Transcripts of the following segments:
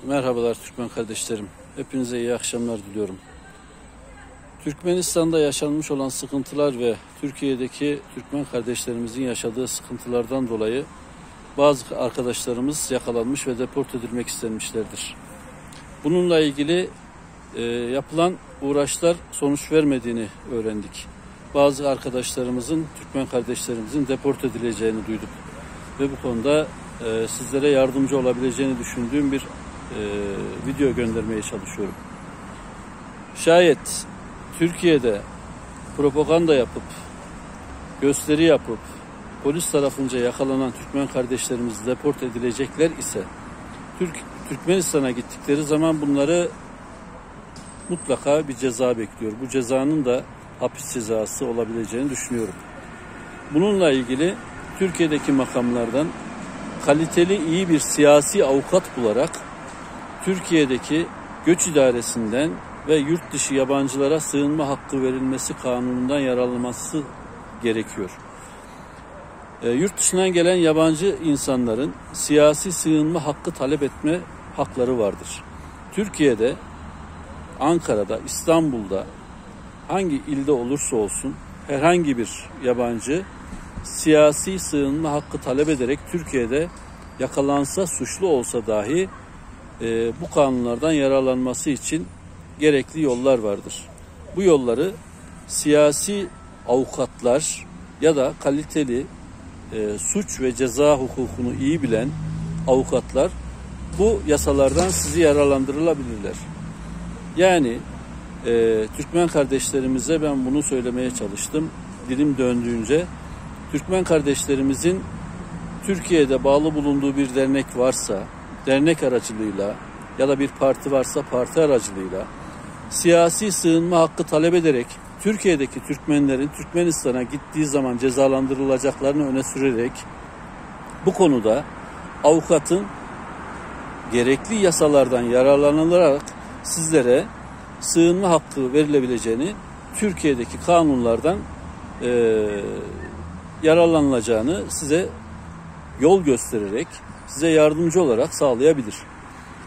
Merhabalar Türkmen kardeşlerim. Hepinize iyi akşamlar diliyorum. Türkmenistan'da yaşanmış olan sıkıntılar ve Türkiye'deki Türkmen kardeşlerimizin yaşadığı sıkıntılardan dolayı bazı arkadaşlarımız yakalanmış ve deport edilmek istenmişlerdir. Bununla ilgili yapılan uğraşlar sonuç vermediğini öğrendik. Bazı arkadaşlarımızın, Türkmen kardeşlerimizin deport edileceğini duyduk. Ve bu konuda sizlere yardımcı olabileceğini düşündüğüm bir video göndermeye çalışıyorum. Şayet Türkiye'de propaganda yapıp, gösteri yapıp, polis tarafınca yakalanan Türkmen kardeşlerimiz deport edilecekler ise, Türkmenistan'a gittikleri zaman bunları mutlaka bir ceza bekliyor. Bu cezanın da hapis cezası olabileceğini düşünüyorum. Bununla ilgili Türkiye'deki makamlardan kaliteli iyi bir siyasi avukat bularak Türkiye'deki göç idaresinden ve yurt dışı yabancılara sığınma hakkı verilmesi kanunundan yararlanması gerekiyor. Yurt dışından gelen yabancı insanların siyasi sığınma hakkı talep etme hakları vardır. Türkiye'de, Ankara'da, İstanbul'da hangi ilde olursa olsun herhangi bir yabancı siyasi sığınma hakkı talep ederek Türkiye'de yakalansa, suçlu olsa dahi bu kanunlardan yararlanması için gerekli yollar vardır. Bu yolları siyasi avukatlar ya da kaliteli suç ve ceza hukukunu iyi bilen avukatlar bu yasalardan sizi yararlandırılabilirler. Yani Türkmen kardeşlerimize ben bunu söylemeye çalıştım. Dilim döndüğünce Türkmen kardeşlerimizin Türkiye'de bağlı bulunduğu bir dernek varsa, dernek aracılığıyla ya da bir parti varsa parti aracılığıyla siyasi sığınma hakkı talep ederek Türkiye'deki Türkmenlerin Türkmenistan'a gittiği zaman cezalandırılacaklarını öne sürerek bu konuda avukatın gerekli yasalardan yararlanılarak sizlere sığınma hakkı verilebileceğini, Türkiye'deki kanunlardan yararlanılacağını size yol göstererek, size yardımcı olarak sağlayabilir.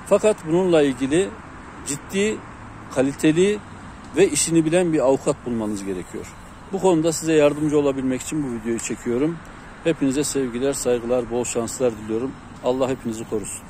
Fakat bununla ilgili ciddi, kaliteli ve işini bilen bir avukat bulmanız gerekiyor. Bu konuda size yardımcı olabilmek için bu videoyu çekiyorum. Hepinize sevgiler, saygılar, bol şanslar diliyorum. Allah hepinizi korusun.